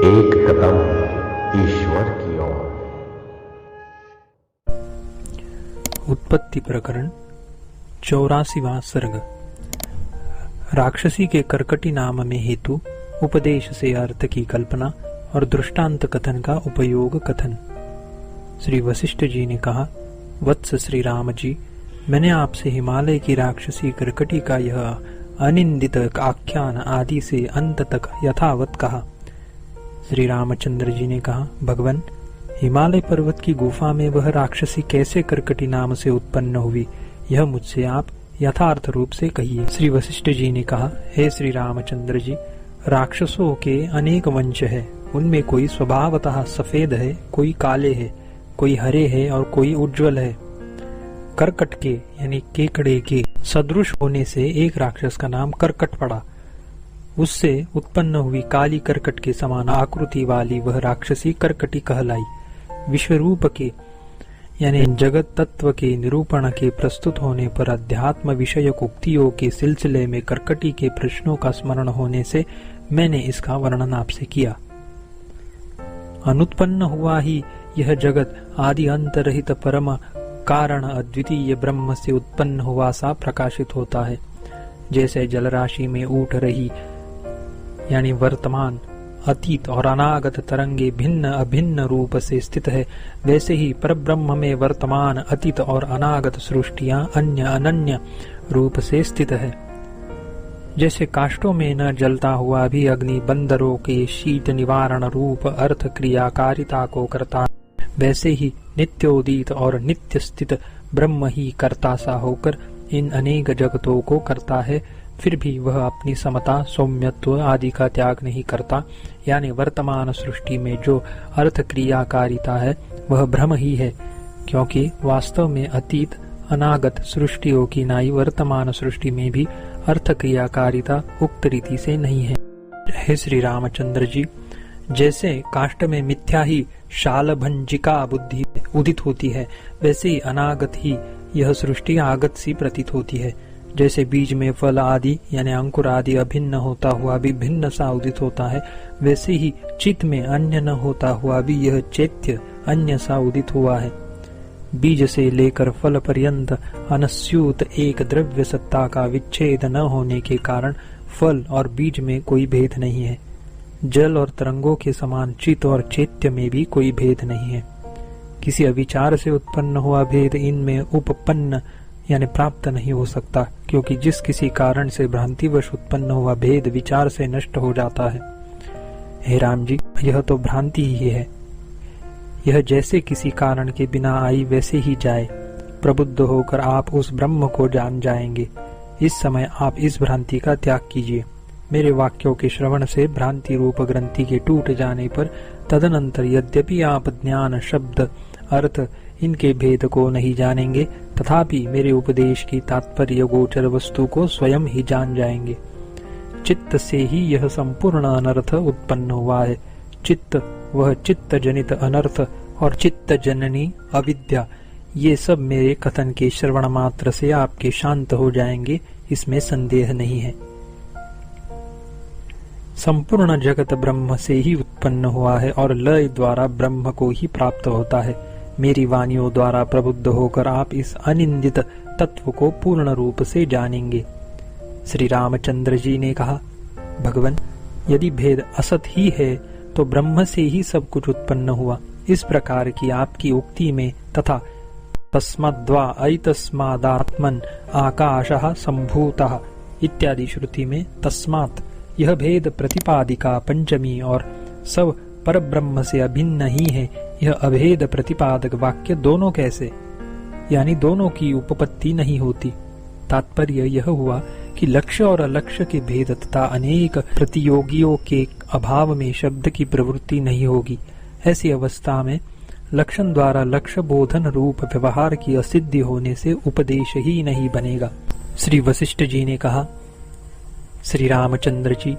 एक कदम ईश्वर की ओर। उत्पत्ति प्रकरण 84वां सर्ग। राक्षसी के कर्कटी नाम में हेतु, उपदेश से अर्थ की कल्पना और दृष्टांत कथन का उपयोग कथन। श्री वशिष्ठ जी ने कहा, वत्स श्री राम जी, मैंने आपसे हिमालय की राक्षसी कर्कटी का यह अनिंदित आख्यान आदि से अंत तक यथावत कहा। श्री रामचंद्र जी ने कहा, भगवन, हिमालय पर्वत की गुफा में वह राक्षसी कैसे कर्कटी नाम से उत्पन्न हुई, यह मुझसे आप यथार्थ रूप से कहिए। श्री वशिष्ठ जी ने कहा, हे श्री रामचंद्र जी, राक्षसों के अनेक वंश है। उनमें कोई स्वभावतः सफेद है, कोई काले है, कोई हरे है और कोई उज्जवल है। करकट के यानी केकड़े के सदृश होने से एक राक्षस का नाम करकट पड़ा। उससे उत्पन्न हुई काली करकट के समान आकृति वाली वह राक्षसी करकटी कहलाई। विश्वरूप के यानी जगत तत्व के निरूपण के प्रस्तुत होने पर अध्यात्म विषयक उक्तियों के सिलसिले में करकटी के प्रश्नों का स्मरण होने से मैंने इसका वर्णन आपसे किया। अनुत्पन्न हुआ ही यह जगत आदि अंत रहित परम कारण अद्वितीय ब्रह्म से उत्पन्न हुआ सा प्रकाशित होता है। जैसे जलराशि में उठ रही यानी वर्तमान, अतीत और अनागत तरंगे भिन्न अभिन्न रूप से स्थित है, वैसे ही परब्रह्म में वर्तमान, अतीत और अनागत सृष्टियां अन्य अनन्य रूप से स्थित है। जैसे काष्ठों में न जलता हुआ भी अग्नि बंदरों के शीत निवारण रूप अर्थ क्रियाकारिता को करता, वैसे ही नित्योदित और नित्य स्थित ब्रह्म ही कर्ता सा होकर इन अनेक जगतों को करता है। फिर भी वह अपनी समता, सौम्यत्व आदि का त्याग नहीं करता, यानी वर्तमान सृष्टि में जो अर्थ क्रियाकारिता है वह भ्रम ही है, क्योंकि वास्तव में अतीत अनागत सृष्टियों की नाई वर्तमान सृष्टि में भी अर्थ क्रियाकारिता उक्त रीति से नहीं है। हे श्री रामचंद्र जी, जैसे काष्ठ में मिथ्या ही शालभंजिका बुद्धि उदित होती है, वैसे ही अनागत ही यह सृष्टि आगत सी प्रतीत होती है। जैसे बीज में फल आदि यानी अंकुर आदि अभिन्न होता हुआ भी भिन्न सा उदित होता है, वैसे ही चित्त में अन्य न होता हुआ भी यह चैत्य अन्य सा उदित हुआ है। बीज से लेकर फल पर्यंत अनस्यूत एक द्रव्य सत्ता का विच्छेद न होने के कारण फल और बीज में कोई भेद नहीं है। जल और तरंगों के समान चित्त और चैत्य में भी कोई भेद नहीं है। किसी अविचार से उत्पन्न हुआ भेद इनमें उपपन्न यानी प्राप्त नहीं हो सकता, क्योंकि जिस किसी कारण से भ्रांतिवश उत्पन्न हुआ भेद विचार से नष्ट हो जाता है। हे राम जी, यह तो भ्रांति ही है। यह जैसे किसी कारण के बिना आई वैसे ही जाए। प्रबुद्ध होकर आप उस ब्रह्म को जान जाएंगे। इस समय आप इस भ्रांति का त्याग कीजिए। मेरे वाक्यों के श्रवण से भ्रांति रूप ग्रंथि के टूट जाने पर तदनंतर यद्यपि आप ज्ञान, शब्द, अर्थ इनके भेद को नहीं जानेंगे, तथापि मेरे उपदेश की तात्पर्य गोचर वस्तु को स्वयं ही जान जाएंगे। चित्त से ही यह संपूर्ण अनर्थ उत्पन्न हुआ है। चित्त, वह चित्त जनित अनर्थ और चित्त जननी अविद्या, ये सब मेरे कथन के श्रवण मात्र से आपके शांत हो जाएंगे, इसमें संदेह नहीं है। संपूर्ण जगत ब्रह्म से ही उत्पन्न हुआ है और लय द्वारा ब्रह्म को ही प्राप्त होता है। मेरी वाणियों द्वारा प्रबुद्ध होकर आप इस अनिंदित तत्व को पूर्ण रूप से जानेंगे। श्री रामचंद्र जी ने कहा, भगवन, यदि भेद असत ही है तो ब्रह्म से ही सब कुछ उत्पन्न हुआ। इस प्रकार की आपकी उक्ति में तथा तस्मद्वा ऐतस्मादात्मन आकाशः संभूतः इत्यादि श्रुति में तस्मात् यह भेद प्रतिपादिका पंचमी और सब परब्रह्म से अभिन्न ही है, यह अभेद प्रतिपादक वाक्य दोनों कैसे, यानी दोनों की उपपत्ति नहीं होती। तात्पर्य यह हुआ कि लक्ष्य और अलक्ष्य के भेद तथा अनेक प्रतियोगियों के अभाव में शब्द की प्रवृत्ति नहीं होगी। ऐसी अवस्था में लक्षण द्वारा लक्ष्य बोधन रूप व्यवहार की असिद्धि होने से उपदेश ही नहीं बनेगा। श्री वशिष्ठ जी ने कहा, श्री रामचंद्र जी,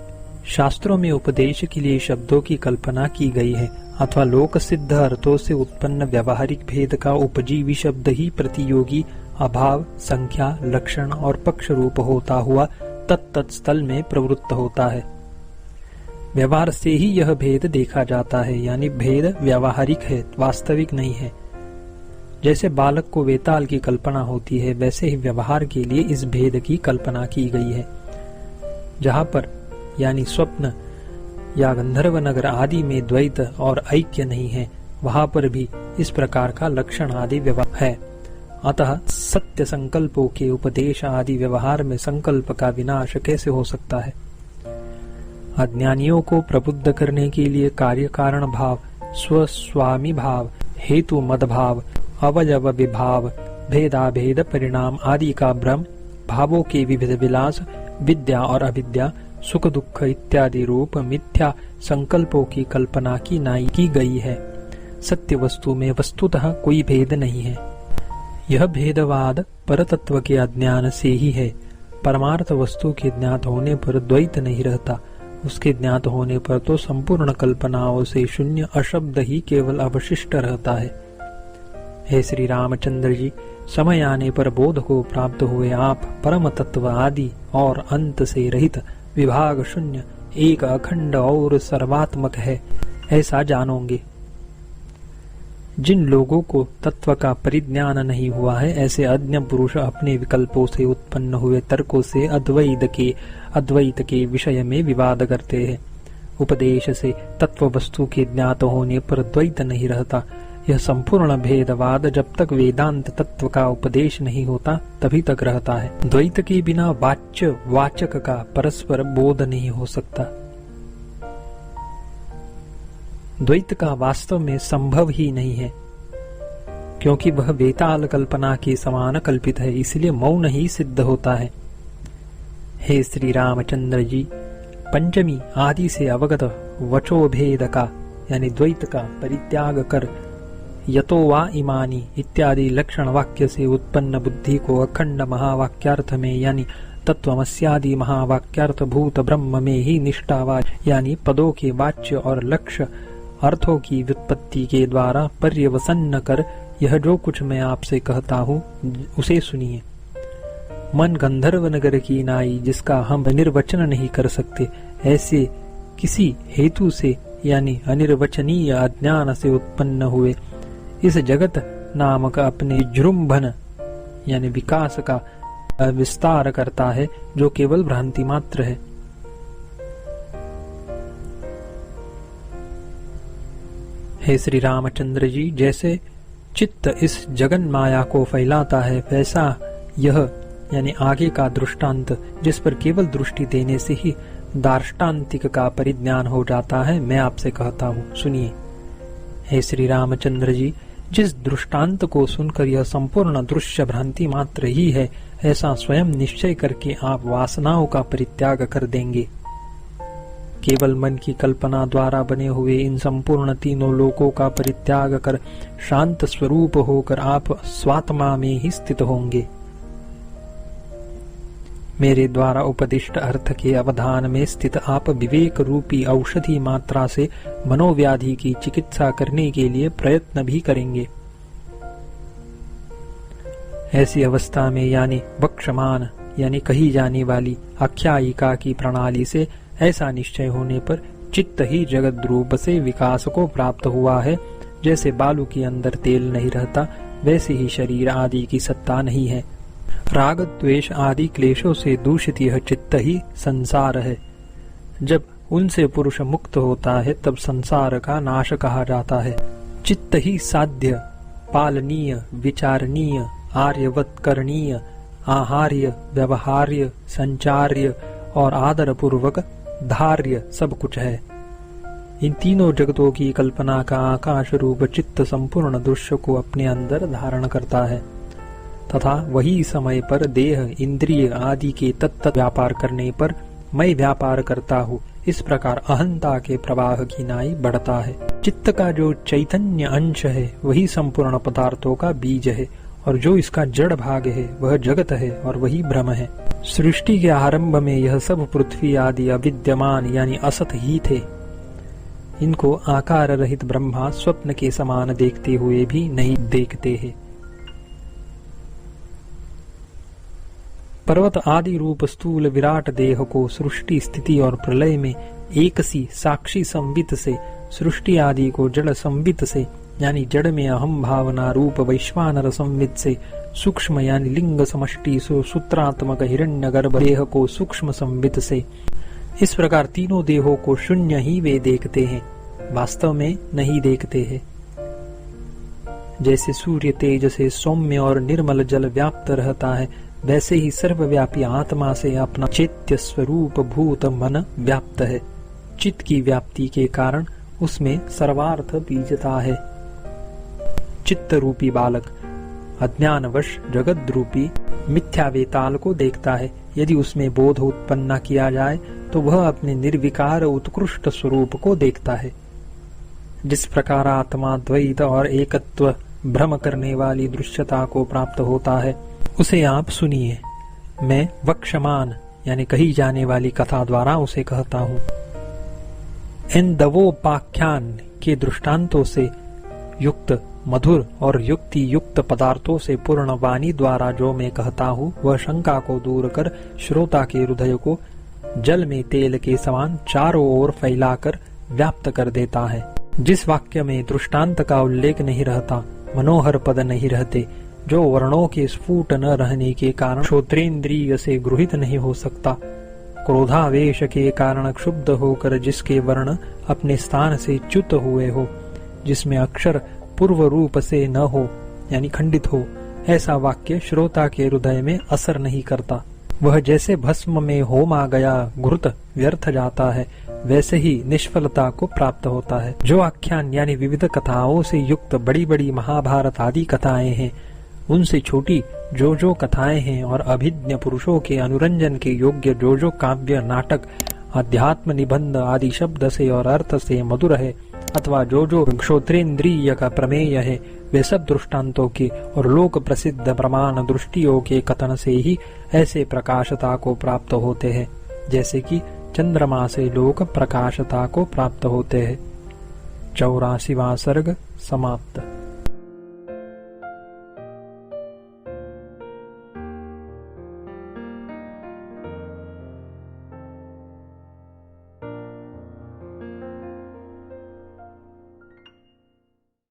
शास्त्रों में उपदेश के लिए शब्दों की कल्पना की गई है अथवा लोक सिद्ध अर्थों से उत्पन्न व्यावहारिक भेद का उपजीवी शब्द ही प्रतियोगी अभाव, संख्या, लक्षण और पक्ष रूप होता हुआ तत्त स्थल में प्रवृत्त होता है। व्यवहार से ही यह भेद देखा जाता है, यानी भेद व्यावहारिक है, वास्तविक नहीं है। जैसे बालक को वेताल की कल्पना होती है, वैसे ही व्यवहार के लिए इस भेद की कल्पना की गई है। जहाँ पर यानी स्वप्न या गंधर्व नगर आदि में द्वैत और ऐक्य नहीं है, वहाँ पर भी इस प्रकार का लक्षण आदि व्यवहार है। अतः सत्य संकल्पों के उपदेश आदि व्यवहार में संकल्प का विनाश कैसे हो सकता है? अज्ञानियों को प्रबुद्ध करने के लिए कार्य कारण भाव, स्वस्वामी भाव, हेतु मद भाव, अवयव विभाव, भेदाभेद परिणाम आदि का भ्रम, भावों के विविध विलास, विद्या और अविद्या, सुख दुख इत्यादि रूप मिथ्या संकल्पों की कल्पना की नाई की गई है। सत्य वस्तु में वस्तुतः कोई भेद नहीं है। यह भेदवाद परतत्व के अज्ञान से ही है। परमार्थ वस्तु के ज्ञात होने पर द्वैत नहीं रहता, उसके ज्ञात होने पर तो संपूर्ण कल्पनाओं से शून्य अशब्द ही केवल अवशिष्ट रहता है। हे श्री रामचंद्र जी, समय आने पर बोध को प्राप्त हुए आप परम तत्व आदि और अंत से रहित विभाग शून्य एक अखंड और सर्वात्मक है, ऐसा जानोगे। जिन लोगों को तत्व का परिज्ञान नहीं हुआ है, ऐसे अज्ञ पुरुष अपने विकल्पों से उत्पन्न हुए तर्कों से अद्वैत के विषय में विवाद करते हैं। उपदेश से तत्व वस्तु के ज्ञात होने पर द्वैत नहीं रहता। यह संपूर्ण भेदवाद जब तक वेदांत तत्व का उपदेश नहीं होता तभी तक रहता है। द्वैत के बिना वाच्य वाचक का परस्पर बोध नहीं हो सकता। द्वैत का वास्तव में संभव ही नहीं है, क्योंकि वह वेताल कल्पना के समान कल्पित है, इसलिए मौन ही सिद्ध होता है। हे श्री रामचंद्र जी, पंचमी आदि से अवगत वचोभेद का यानी द्वैत का परित्याग कर यतो वा इमानी इत्यादि लक्षण वाक्य से उत्पन्न बुद्धि को अखंड महावाक्यार्थ में यानी तत्वमस्यादि महावाक्यार्थ भूत ब्रह्म में ही निष्ठावाद यानी पदों के वाच्य और लक्ष्य अर्थों की व्युत्पत्ति के द्वारा पर्यवसन्न कर यह जो कुछ मैं आपसे कहता हूँ उसे सुनिए। मन गंधर्व नगर की नाई जिसका हम निर्वचन नहीं कर सकते, ऐसे किसी हेतु से यानी अनिर्वचनीय अज्ञान से उत्पन्न हुए इस जगत नामक अपने जृंभन यानी विकास का विस्तार करता है, जो केवल भ्रांति मात्र है। हे श्री रामचंद्र जी, जैसे चित्त इस जगन माया को फैलाता है, वैसा यह यानी आगे का दृष्टांत जिस पर केवल दृष्टि देने से ही दार्ष्टान्तिक का परिज्ञान हो जाता है, मैं आपसे कहता हूँ, सुनिए। हे श्री रामचंद्र जी, जिस दृष्टांत को सुनकर यह संपूर्ण दृश्य भ्रांति मात्र ही है, ऐसा स्वयं निश्चय करके आप वासनाओं का परित्याग कर देंगे। केवल मन की कल्पना द्वारा बने हुए इन संपूर्ण तीनों लोकों का परित्याग कर शांत स्वरूप होकर आप स्वात्मा में ही स्थित होंगे। मेरे द्वारा उपदिष्ट अर्थ के अवधान में स्थित आप विवेक रूपी औषधि मात्रा से मनोव्याधि की चिकित्सा करने के लिए प्रयत्न भी करेंगे। ऐसी अवस्था में यानी वक्षमान यानी कही जाने वाली आख्यायिका की प्रणाली से ऐसा निश्चय होने पर चित्त ही जगत रूप से विकास को प्राप्त हुआ है। जैसे बालू के अंदर तेल नहीं रहता, वैसे ही शरीर आदि की सत्ता नहीं है। राग द्वेष आदि क्लेशों से दूषित यह चित्त ही संसार है। जब उनसे पुरुष मुक्त होता है तब संसार का नाश कहा जाता है। चित्त ही साध्य, पालनीय, विचारणीय, आर्यवत करणीय, आहार्य, व्यवहार्य, संचार्य और आदर पूर्वक धार्य सब कुछ है। इन तीनों जगतों की कल्पना का आकाश रूप चित्त संपूर्ण दृश्य को अपने अंदर धारण करता है तथा वही समय पर देह इंद्रिय आदि के तत्त व्यापार करने पर मैं व्यापार करता हूँ, इस प्रकार अहंता के प्रवाह की नाई बढ़ता है। चित्त का जो चैतन्य अंश है वही संपूर्ण पदार्थों का बीज है और जो इसका जड़ भाग है वह जगत है और वही ब्रह्म है। सृष्टि के आरंभ में यह सब पृथ्वी आदि अविद्यमान यानी असत ही थे। इनको आकार रहित ब्रह्मा स्वप्न के समान देखते हुए भी नहीं देखते हैं। पर्वत आदि रूप स्थूल विराट देह को सृष्टि स्थिति और प्रलय में एक सी साक्षी संवित से, सृष्टि आदि को जड़ संवित से यानी जड़ में अहम भावना रूप वैश्वानर संवित से, सूक्ष्म यानी लिंग समष्टि सूत्रात्मक हिरण्यगर्भ देह को सूक्ष्म संवित से, इस प्रकार तीनों देहों को शून्य ही वे देखते हैं, वास्तव में नहीं देखते हैं। जैसे सूर्य तेज से सौम्य और निर्मल जल व्याप्त रहता है, वैसे ही सर्वव्यापी आत्मा से अपना चैत्य स्वरूप भूत मन व्याप्त है। चित्त की व्याप्ति के कारण उसमें सर्वार्थ बीजता है। चित्त रूपी बालक अज्ञानवश जगत रूपी मिथ्या वेताल को देखता है। यदि उसमें बोध उत्पन्न न किया जाए तो वह अपने निर्विकार उत्कृष्ट स्वरूप को देखता है। जिस प्रकार आत्मा द्वैत और एकत्व भ्रम करने वाली दृश्यता को प्राप्त होता है, उसे आप सुनिए। मैं वक्षमान यानी कही जाने वाली कथा द्वारा उसे कहता हूँ। इन दवोपाख्यान के दृष्टांतों से युक्त मधुर और युक्ति युक्त पदार्थों से पूर्ण वाणी द्वारा जो मैं कहता हूँ, वह शंका को दूर कर श्रोता के हृदय को जल में तेल के समान चारों ओर फैलाकर व्याप्त कर देता है। जिस वाक्य में दृष्टांत का उल्लेख नहीं रहता, मनोहर पद नहीं रहते, जो वर्णों के स्फुट न रहने के कारण श्रोत्रेंद्रिय से गृहीत नहीं हो सकता, क्रोधावेश के कारण क्षुब्ध होकर जिसके वर्ण अपने स्थान से च्युत हुए हो, जिसमें अक्षर पूर्व रूप से न हो यानी खंडित हो, ऐसा वाक्य श्रोता के हृदय में असर नहीं करता। वह जैसे भस्म में होम आ गया घृत व्यर्थ जाता है, वैसे ही निष्फलता को प्राप्त होता है। जो आख्यान यानी विविध कथाओं से युक्त बड़ी बड़ी महाभारत आदि कथाएं हैं, उनसे छोटी जो कथाएं हैं और अभिज्ञ पुरुषों के अनुरंजन के योग्य जो काव्य नाटक अध्यात्म निबंध आदि शब्द से और अर्थ से मधुर है, अथवा जो श्रोत्रेंद्रिय का प्रमेय है, वे सब दृष्टांतों के और लोक प्रसिद्ध प्रमाण दृष्टियों के कथन से ही ऐसे प्रकाशता को प्राप्त होते हैं, जैसे कि चंद्रमा से लोक प्रकाशता को प्राप्त होते हैं। 84वां सर्ग समाप्त।